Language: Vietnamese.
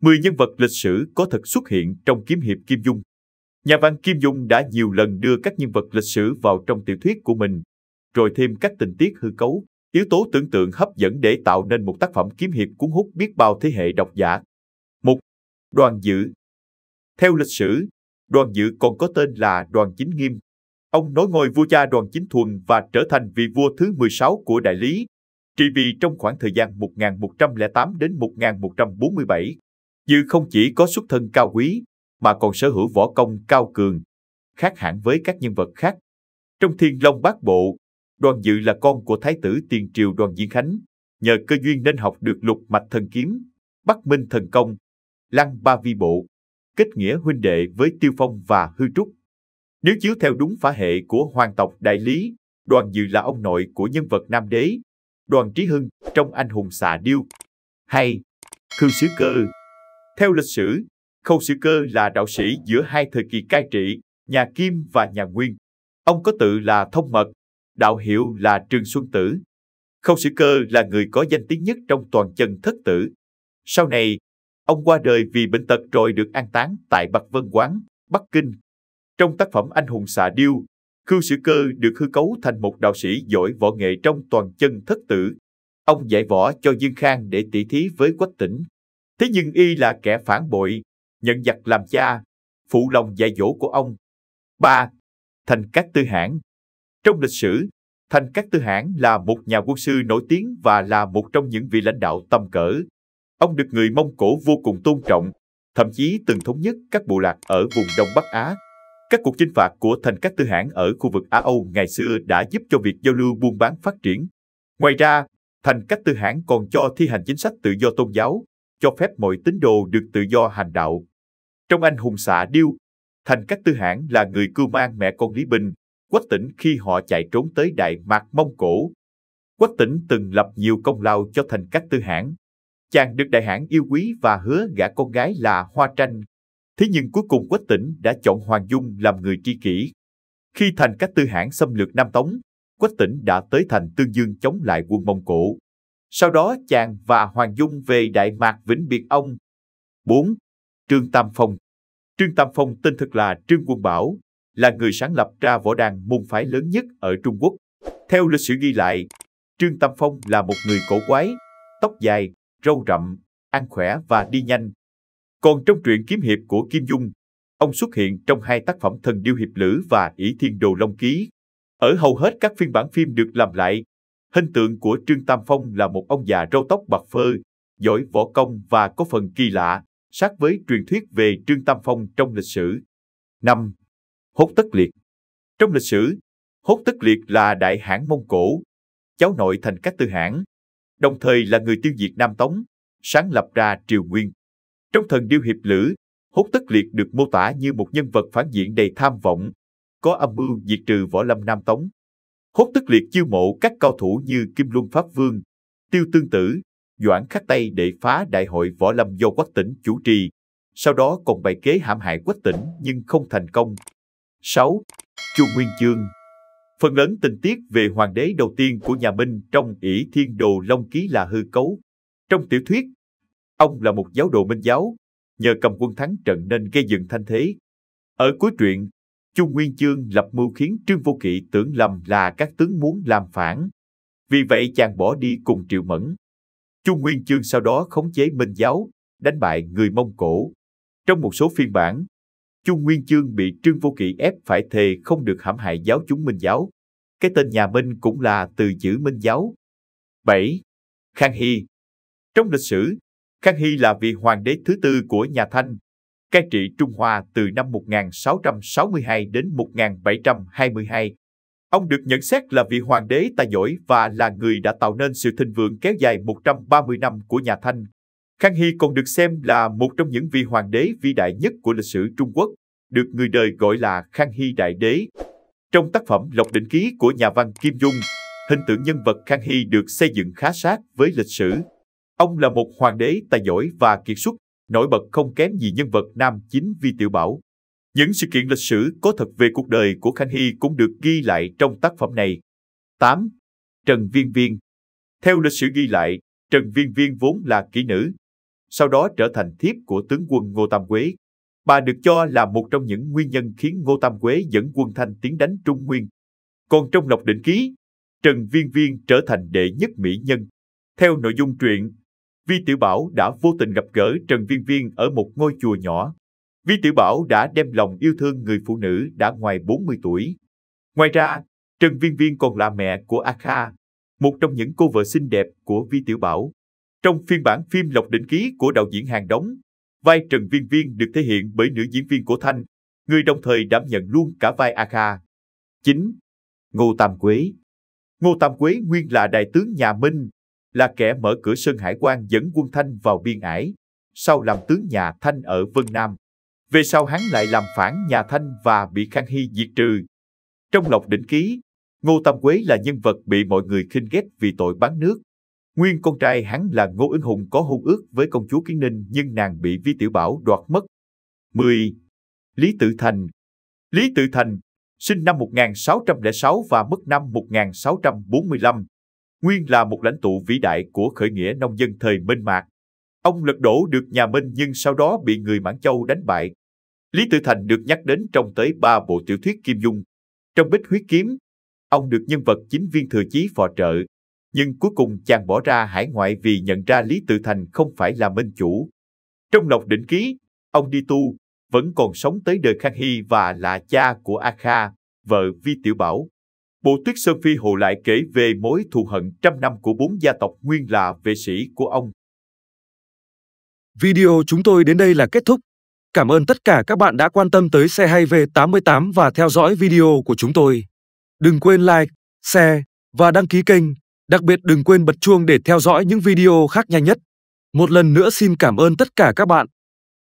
10 nhân vật lịch sử có thật xuất hiện trong kiếm hiệp Kim Dung. Nhà văn Kim Dung đã nhiều lần đưa các nhân vật lịch sử vào trong tiểu thuyết của mình, rồi thêm các tình tiết hư cấu, yếu tố tưởng tượng hấp dẫn để tạo nên một tác phẩm kiếm hiệp cuốn hút biết bao thế hệ độc giả. 1. Đoàn Dự. Theo lịch sử, Đoàn Dự còn có tên là Đoàn Chính Nghiêm. Ông nối ngôi vua cha Đoàn Chính Thuần và trở thành vị vua thứ 16 của Đại Lý, trị vì trong khoảng thời gian 1108 đến 1147. Dự không chỉ có xuất thân cao quý, mà còn sở hữu võ công cao cường, khác hẳn với các nhân vật khác. Trong Thiên Long Bát Bộ, Đoàn Dự là con của Thái tử tiền triều Đoàn Diên Khánh, nhờ cơ duyên nên học được Lục Mạch Thần Kiếm, Bắc Minh Thần Công, Lăng Ba Vi Bộ, kết nghĩa huynh đệ với Tiêu Phong và Hư Trúc. Nếu chiếu theo đúng phả hệ của hoàng tộc Đại Lý, Đoàn Dự là ông nội của nhân vật Nam Đế, Đoàn Trí Hưng trong Anh Hùng Xạ Điêu. 2. Khưu Xứ Cơ. Theo lịch sử, Khâu Xứ Cơ là đạo sĩ giữa hai thời kỳ cai trị, nhà Kim và nhà Nguyên. Ông có tự là Thông Mật, đạo hiệu là Trường Xuân Tử. Khâu Xứ Cơ là người có danh tiếng nhất trong toàn chân thất tử. Sau này, ông qua đời vì bệnh tật rồi được an táng tại Bạch Vân Quán, Bắc Kinh. Trong tác phẩm Anh Hùng Xạ Điêu, Khưu Xứ Cơ được hư cấu thành một đạo sĩ giỏi võ nghệ trong toàn chân thất tử. Ông dạy võ cho Dương Khang để tỷ thí với Quách Tĩnh. Thế nhưng y là kẻ phản bội, nhận giặc làm cha, phụ lòng dạy dỗ của ông. 3. Thành Cát Tư Hãn. Trong lịch sử, Thành Cát Tư Hãn là một nhà quân sư nổi tiếng và là một trong những vị lãnh đạo tầm cỡ. Ông được người Mông Cổ vô cùng tôn trọng, thậm chí từng thống nhất các bộ lạc ở vùng Đông Bắc Á. Các cuộc chinh phạt của Thành Cát Tư Hãn ở khu vực Á Âu ngày xưa đã giúp cho việc giao lưu buôn bán phát triển. Ngoài ra, Thành Cát Tư Hãn còn cho thi hành chính sách tự do tôn giáo, cho phép mọi tín đồ được tự do hành đạo. Trong Anh Hùng Xạ Điêu, Thành Cát Tư Hãn là người cưu mang mẹ con Lý Bình, Quách Tĩnh khi họ chạy trốn tới Đại Mạc Mông Cổ. Quách Tĩnh từng lập nhiều công lao cho Thành Cát Tư Hãn. Chàng được Đại Hãn yêu quý và hứa gả con gái là Hoa Tranh. Thế nhưng cuối cùng Quách Tĩnh đã chọn Hoàng Dung làm người tri kỷ. Khi Thành Cát Tư Hãn xâm lược Nam Tống, Quách Tĩnh đã tới thành Tương Dương chống lại quân Mông Cổ. Sau đó chàng và Hoàng Dung về Đại Mạc vĩnh biệt ông. 4. Trương Tam Phong. Trương Tam Phong tên thật là Trương Quân Bảo, là người sáng lập ra võ đàn môn phái lớn nhất ở Trung Quốc. Theo lịch sử ghi lại, Trương Tam Phong là một người cổ quái, tóc dài, râu rậm, ăn khỏe và đi nhanh. Còn trong truyện kiếm hiệp của Kim Dung, ông xuất hiện trong 2 tác phẩm Thần Điêu Hiệp Lữ và Ỷ Thiên Đồ Long Ký. Ở hầu hết các phiên bản phim được làm lại, hình tượng của Trương Tam Phong là một ông già râu tóc bạc phơ, giỏi võ công và có phần kỳ lạ, sát với truyền thuyết về Trương Tam Phong trong lịch sử. 5. Hốt Tất Liệt. Trong lịch sử, Hốt Tất Liệt là đại hãn Mông Cổ, cháu nội Thành Cát Tư Hãn, đồng thời là người tiêu diệt Nam Tống, sáng lập ra Triều Nguyên. Trong Thần Điêu Hiệp Lữ, Hốt Tất Liệt được mô tả như một nhân vật phản diện đầy tham vọng, có âm mưu diệt trừ võ lâm Nam Tống. Hốt Tất Liệt chiêu mộ các cao thủ như Kim Luân Pháp Vương, Tiêu Tương Tử, Doãn Khắc Tây để phá đại hội võ lâm do Quách Tĩnh chủ trì, sau đó còn bày kế hãm hại Quách Tĩnh nhưng không thành công. 6. Chu Nguyên Chương. Phần lớn tình tiết về hoàng đế đầu tiên của nhà Minh trong Ỷ Thiên Đồ Long Ký là hư cấu. Trong tiểu thuyết, ông là một giáo đồ Minh giáo, nhờ cầm quân thắng trận nên gây dựng thanh thế. Ở cuối truyện, Chu Nguyên Chương lập mưu khiến Trương Vô Kỵ tưởng lầm là các tướng muốn làm phản. Vì vậy chàng bỏ đi cùng Triệu Mẫn. Chu Nguyên Chương sau đó khống chế Minh giáo, đánh bại người Mông Cổ. Trong một số phiên bản, Chu Nguyên Chương bị Trương Vô Kỵ ép phải thề không được hãm hại giáo chúng Minh giáo. Cái tên nhà Minh cũng là từ chữ Minh giáo. 7. Khang Hy. Trong lịch sử, Khang Hy là vị hoàng đế thứ tư của nhà Thanh, cai trị Trung Hoa từ năm 1662 đến 1722. Ông được nhận xét là vị hoàng đế tài giỏi và là người đã tạo nên sự thịnh vượng kéo dài 130 năm của nhà Thanh. Khang Hy còn được xem là một trong những vị hoàng đế vĩ đại nhất của lịch sử Trung Quốc, được người đời gọi là Khang Hy Đại Đế. Trong tác phẩm Lộc Đỉnh Ký của nhà văn Kim Dung, hình tượng nhân vật Khang Hy được xây dựng khá sát với lịch sử. Ông là một hoàng đế tài giỏi và kiệt xuất, nổi bật không kém gì nhân vật nam chính Vi Tiểu Bảo. Những sự kiện lịch sử có thật về cuộc đời của Khang Hy cũng được ghi lại trong tác phẩm này. 8. Trần Viên Viên. Theo lịch sử ghi lại, Trần Viên Viên vốn là kỹ nữ. sau đó trở thành thiếp của tướng quân Ngô Tam Quế. Bà được cho là một trong những nguyên nhân khiến Ngô Tam Quế dẫn quân Thanh tiến đánh Trung Nguyên. Còn trong Lộc Đỉnh Ký, Trần Viên Viên trở thành đệ nhất mỹ nhân. Theo nội dung truyện, Vi Tiểu Bảo đã vô tình gặp gỡ Trần Viên Viên ở một ngôi chùa nhỏ. Vi Tiểu Bảo đã đem lòng yêu thương người phụ nữ đã ngoài 40 tuổi. Ngoài ra, Trần Viên Viên còn là mẹ của A Kha, một trong những cô vợ xinh đẹp của Vi Tiểu Bảo. Trong phiên bản phim Lộc Đỉnh Ký của đạo diễn Hàn Đống, vai Trần Viên Viên được thể hiện bởi nữ diễn viên của Thanh, người đồng thời đảm nhận luôn cả vai A Kha. 9. Ngô Tam Quế. Ngô Tam Quế nguyên là đại tướng nhà Minh, là kẻ mở cửa Sơn Hải Quan dẫn quân Thanh vào biên ải, sau làm tướng nhà Thanh ở Vân Nam. Về sau hắn lại làm phản nhà Thanh và bị Khang Hy diệt trừ. Trong Lộc Đỉnh Ký, Ngô Tam Quế là nhân vật bị mọi người khinh ghét vì tội bán nước. Nguyên con trai hắn là Ngô Ứng Hùng có hôn ước với công chúa Kiến Ninh nhưng nàng bị Vi Tiểu Bảo đoạt mất. 10. Lý Tự Thành. Lý Tự Thành, sinh năm 1606 và mất năm 1645. Nguyên là một lãnh tụ vĩ đại của khởi nghĩa nông dân thời Minh Mạc. Ông lật đổ được nhà Minh nhưng sau đó bị người Mãn Châu đánh bại. Lý Tự Thành được nhắc đến trong tới 3 bộ tiểu thuyết Kim Dung. Trong Bích Huyết Kiếm, ông được nhân vật chính Viên Thừa Chí phò trợ, nhưng cuối cùng chàng bỏ ra hải ngoại vì nhận ra Lý Tự Thành không phải là minh chủ. Trong Lộc Đỉnh Ký, ông đi tu, vẫn còn sống tới đời Khang Hy và là cha của A Kha, vợ Vi Tiểu Bảo. Bộ Tuyết Sơn Phi Hồ lại kể về mối thù hận trăm năm của 4 gia tộc nguyên là vệ sĩ của ông. Video chúng tôi đến đây là kết thúc. Cảm ơn tất cả các bạn đã quan tâm tới Xe Hay V88 và theo dõi video của chúng tôi. Đừng quên like, share và đăng ký kênh. Đặc biệt đừng quên bật chuông để theo dõi những video khác nhanh nhất. Một lần nữa xin cảm ơn tất cả các bạn.